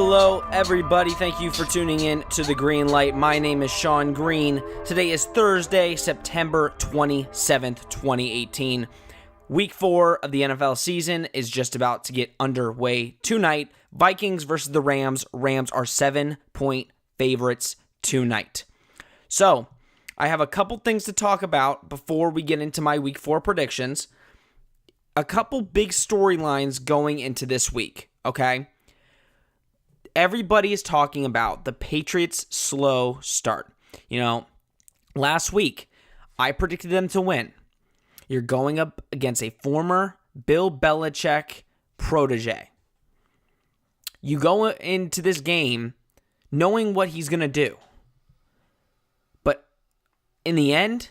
Hello, everybody. Thank you for tuning in to The Green Light. My name is Sean Green. Today is Thursday, September 27th, 2018. Week 4 of the NFL season is just about to get underway tonight. Vikings versus the Rams. Rams are 7-point favorites tonight. So, I have a couple things to talk about before we get into my Week 4 predictions. A couple big storylines going into this week, okay? Everybody is talking about the Patriots' slow start. You know, last week, I predicted them to win. You're going up against a former Bill Belichick protege. You go into this game knowing what he's going to do. But in the end,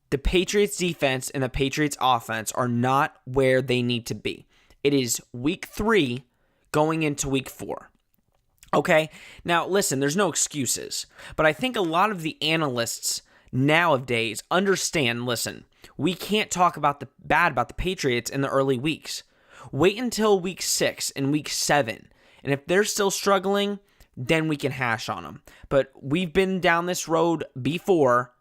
the Patriots defense and the Patriots offense are not where they need to be. It is week 3 going into week 4. Okay, now listen, there's no excuses, but I think a lot of the analysts nowadays understand, listen, we can't talk about the Patriots in the early weeks. Wait until week 6 and week 7, and if they're still struggling, then we can hash on them. But we've been down this road before.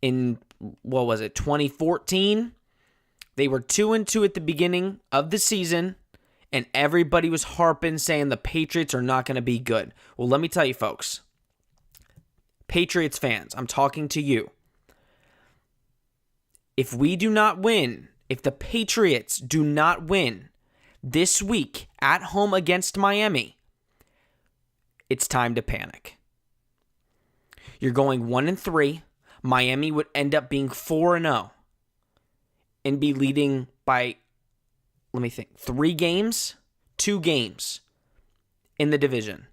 In, 2014? They were 2-2 at the beginning of the season, and everybody was harping, saying the Patriots are not going to be good. Well, let me tell you, folks. Patriots fans, I'm talking to you. If we do not win, if the Patriots do not win this week at home against Miami, it's time to panic. You're going 1-3. Miami would end up being 4-0 and be leading by, 3 games, 2 games in the division.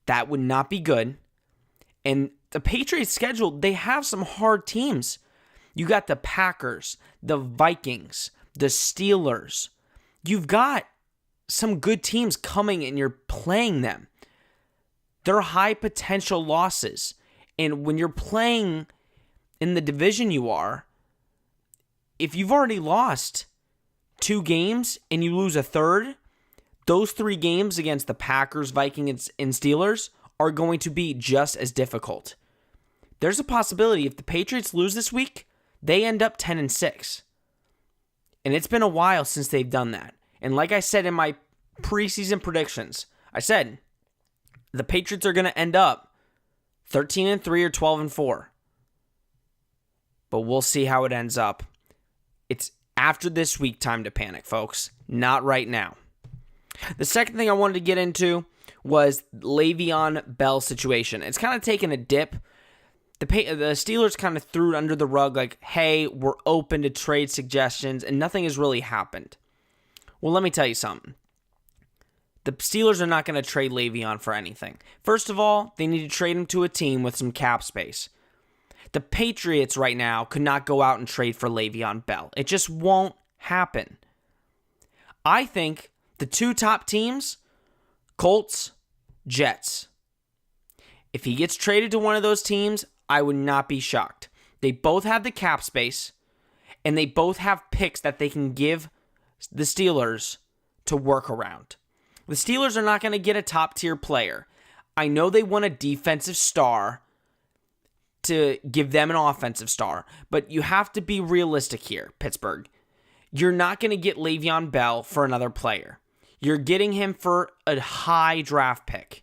That would not be good. And the Patriots schedule, they have some hard teams. You got the Packers, the Vikings, the Steelers. You've got some good teams coming and you're playing them. They're high potential losses. And when you're playing in the division you are, if you've already lost 2 games and you lose a third, those 3 games against the Packers, Vikings, and Steelers are going to be just as difficult. There's a possibility if the Patriots lose this week, they end up 10-6. And it's been a while since they've done that. And like I said in my preseason predictions, I said the Patriots are going to end up 13-3 or 12-4. But we'll see how it ends up. It's after this week time to panic, folks. Not right now. The second thing I wanted to get into was Le'Veon Bell situation. It's kind of taken a dip. The Steelers kind of threw it under the rug like, hey, we're open to trade suggestions, and nothing has really happened. Well, let me tell you something. The Steelers are not going to trade Le'Veon for anything. First of all, they need to trade him to a team with some cap space. The Patriots right now could not go out and trade for Le'Veon Bell. It just won't happen. I think the 2 top teams, Colts, Jets. If he gets traded to one of those teams, I would not be shocked. They both have the cap space, and they both have picks that they can give the Steelers to work around. The Steelers are not going to get a top-tier player. I know they want a defensive star to give them an offensive star, but you have to be realistic here, Pittsburgh. You're not going to get Le'Veon Bell for another player. You're getting him for a high draft pick,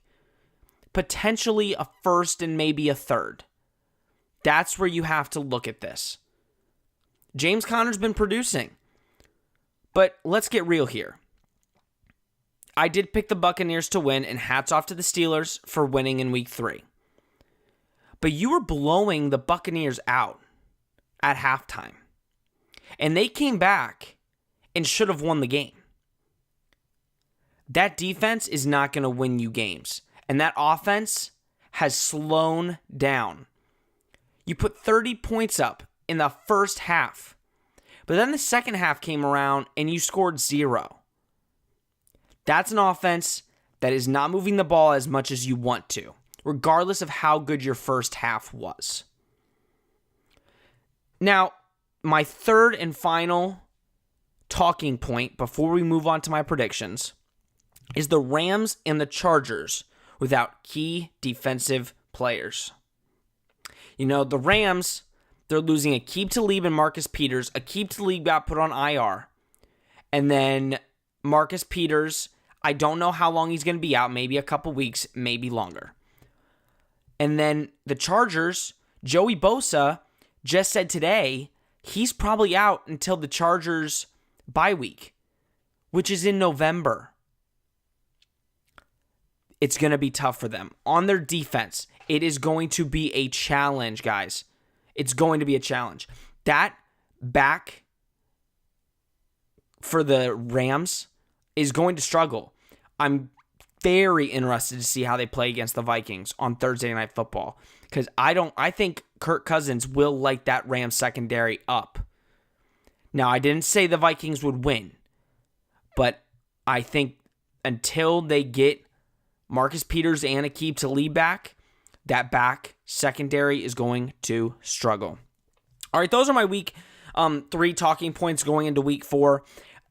potentially a first and maybe a third. That's where you have to look at this. James Conner's been producing, but let's get real here. I did pick the Buccaneers to win, and hats off to the Steelers for winning in week 3. But you were blowing the Buccaneers out at halftime. And they came back and should have won the game. That defense is not going to win you games. And that offense has slowed down. You put 30 points up in the first half. But then the second half came around and you scored 0. That's an offense that is not moving the ball as much as you want to, regardless of how good your first half was. Now, my third and final talking point before we move on to my predictions is the Rams and the Chargers without key defensive players. You know, the Rams, they're losing Aqib Talib and Marcus Peters. Aqib Talib got put on IR. And then Marcus Peters, I don't know how long he's going to be out. Maybe a couple weeks, maybe longer. And then the Chargers, Joey Bosa just said today he's probably out until the Chargers bye week, which is in November. It's going to be tough for them. On their defense, it is going to be a challenge, guys. It's going to be a challenge. That back for the Rams is going to struggle. I'm very interested to see how they play against the Vikings on Thursday Night Football, because I think Kirk Cousins will light that Rams secondary up. Now, I didn't say the Vikings would win, but I think until they get Marcus Peters and Aqib Talib back, that back secondary is going to struggle. All right, those are my week 3 talking points going into week 4.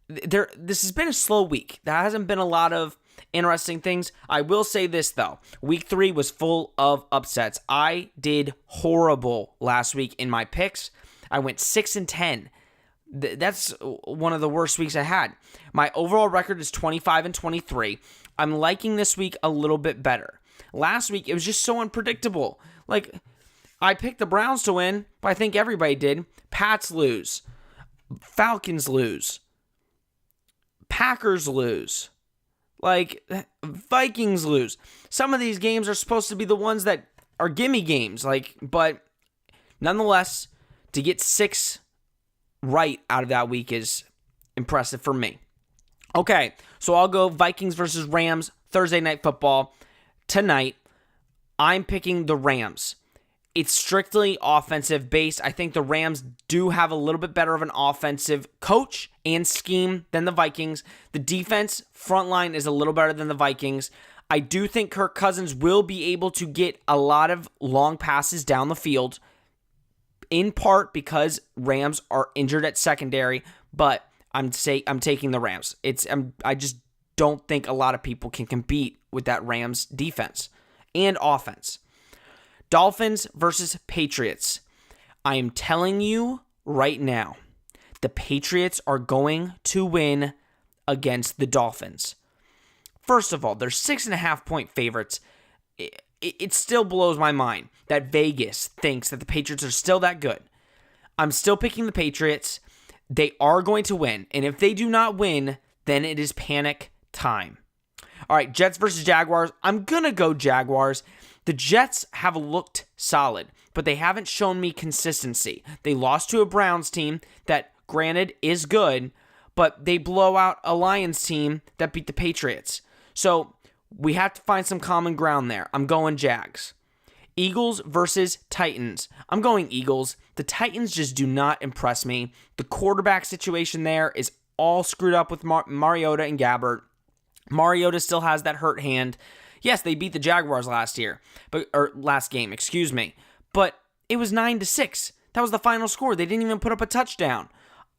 This has been a slow week. There hasn't been a lot of interesting things. I will say this, though. Week 3 was full of upsets. I did horrible last week in my picks. I went 6-10. That's one of the worst weeks I had. My overall record is 25-23. I'm liking this week a little bit better. Last week, it was just so unpredictable. Like, I picked the Browns to win, but I think everybody did. Pats lose. Falcons lose. Packers lose. Like, Vikings lose. Some of these games are supposed to be the ones that are gimme games. But nonetheless, to get 6 right out of that week is impressive for me. Okay, so I'll go Vikings versus Rams, Thursday Night Football. Tonight, I'm picking the Rams. It's strictly offensive based. I think the Rams do have a little bit better of an offensive coach and scheme than the Vikings. The defense front line is a little better than the Vikings. I do think Kirk Cousins will be able to get a lot of long passes down the field, in part because Rams are injured at secondary, but I'm taking the Rams. I just don't think a lot of people can compete with that Rams defense and offense. Dolphins versus Patriots. I am telling you right now, the Patriots are going to win against the Dolphins. First of all, they're 6.5-point favorites. It still blows my mind that Vegas thinks that the Patriots are still that good. I'm still picking the Patriots. They are going to win, and if they do not win, then it is panic time. All right, Jets versus Jaguars. I'm going to go Jaguars. The Jets have looked solid, but they haven't shown me consistency. They lost to a Browns team that, granted, is good, but they blow out a Lions team that beat the Patriots. So we have to find some common ground there. I'm going Jags. Eagles versus Titans. I'm going Eagles. The Titans just do not impress me. The quarterback situation there is all screwed up with Mariota and Gabbert. Mariota still has that hurt hand. Yes, they beat the Jaguars last game, but it was 9-6. That was the final score. They didn't even put up a touchdown.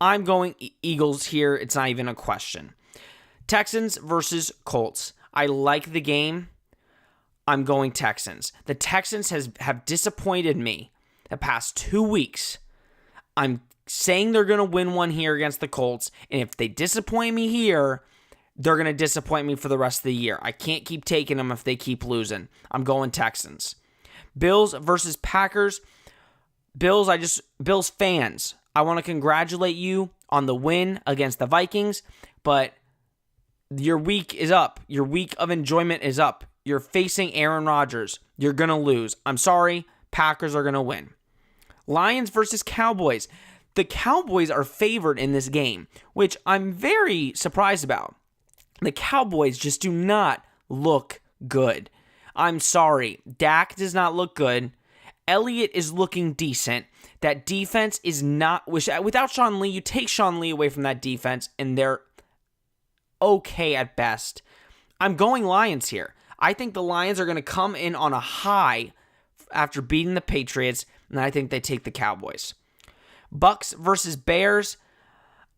I'm going Eagles here. It's not even a question. Texans versus Colts. I like the game. I'm going Texans. The Texans have disappointed me the past 2 weeks. I'm saying they're going to win one here against the Colts, and if they disappoint me here, they're going to disappoint me for the rest of the year. I can't keep taking them if they keep losing. I'm going Texans. Bills versus Packers. Bills fans, I want to congratulate you on the win against the Vikings, but your week is up. Your week of enjoyment is up. You're facing Aaron Rodgers. You're going to lose. I'm sorry. Packers are going to win. Lions versus Cowboys. The Cowboys are favored in this game, which I'm very surprised about. The Cowboys just do not look good. I'm sorry. Dak does not look good. Elliott is looking decent. That defense is not... Without Sean Lee, you take Sean Lee away from that defense, and they're okay at best. I'm going Lions here. I think the Lions are going to come in on a high after beating the Patriots, and I think they take the Cowboys. Bucks versus Bears.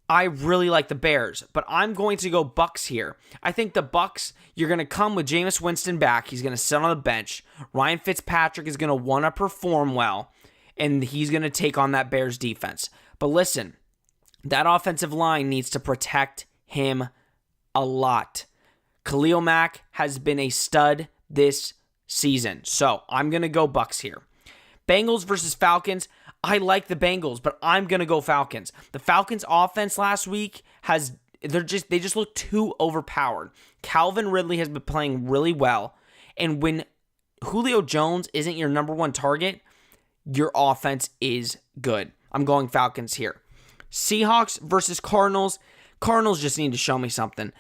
I really like the Bears, but I'm going to go Bucks here. I think the Bucks, you're going to come with Jameis Winston back. He's going to sit on the bench. Ryan Fitzpatrick is going to want to perform well, and he's going to take on that Bears defense. But listen, that offensive line needs to protect him a lot. Khalil Mack has been a stud this season, so I'm going to go Bucks here. Bengals versus Falcons. I like the Bengals, but I'm going to go Falcons. The Falcons offense last week they just look too overpowered. Calvin Ridley has been playing really well, and when Julio Jones isn't your number one target, your offense is good. I'm going Falcons here. Seahawks versus Cardinals. Cardinals just need to show me something.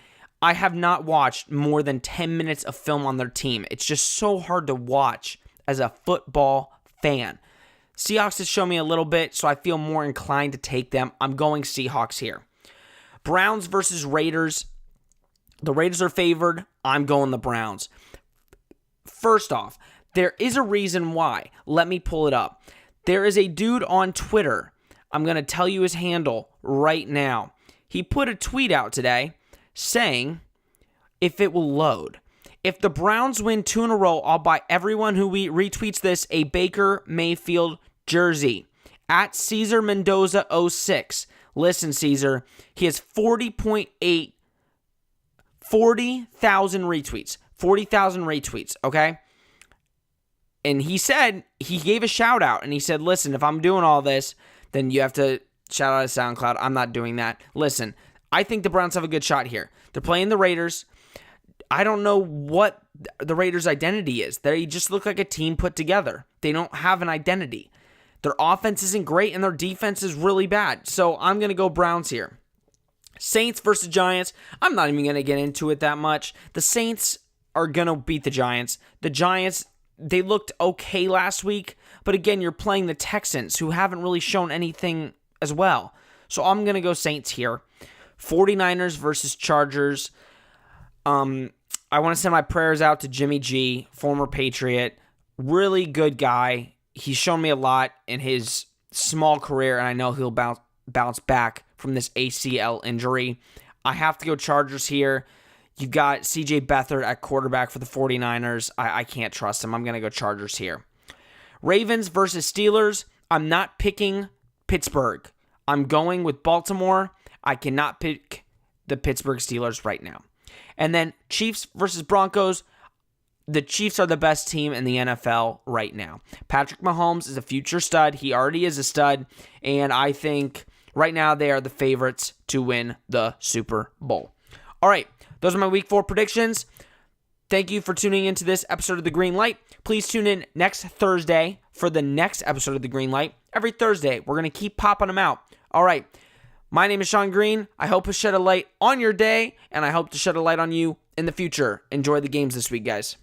I have not watched more than 10 minutes of film on their team. It's just so hard to watch as a football fan. Seahawks has shown me a little bit, so I feel more inclined to take them. I'm going Seahawks here. Browns versus Raiders. The Raiders are favored. I'm going the Browns. First off, there is a reason why. Let me pull it up. There is a dude on Twitter. I'm going to tell you his handle right now. He put a tweet out today saying, if it will load, if the Browns win 2 in a row, I'll buy everyone who retweets this a Baker Mayfield jersey. At Caesar Mendoza 06. Listen, Caesar, he has 40,000 retweets. 40,000 retweets, okay? And he gave a shout out, and he said, listen, if I'm doing all this, then you have to shout out to SoundCloud. I'm not doing that. Listen, I think the Browns have a good shot here. They're playing the Raiders. I don't know what the Raiders' identity is. They just look like a team put together. They don't have an identity. Their offense isn't great, and their defense is really bad. So I'm going to go Browns here. Saints versus Giants. I'm not even going to get into it that much. The Saints are going to beat the Giants. The Giants, they looked okay last week, but again, you're playing the Texans, who haven't really shown anything as well. So I'm going to go Saints here. 49ers versus Chargers. I want to send my prayers out to Jimmy G, former Patriot. Really good guy. He's shown me a lot in his small career, and I know he'll bounce back from this ACL injury. I have to go Chargers here. You got CJ Beathard at quarterback for the 49ers. I can't trust him. I'm going to go Chargers here. Ravens versus Steelers. I'm not picking Pittsburgh. I'm going with Baltimore. I cannot pick the Pittsburgh Steelers right now. And then Chiefs versus Broncos. The Chiefs are the best team in the NFL right now. Patrick Mahomes is a future stud. He already is a stud. And I think right now they are the favorites to win the Super Bowl. All right, those are my Week 4 predictions. Thank you for tuning into this episode of The Green Light. Please tune in next Thursday for the next episode of The Green Light. Every Thursday, we're going to keep popping them out. All right. My name is Sean Green. I hope to shed a light on your day, and I hope to shed a light on you in the future. Enjoy the games this week, guys.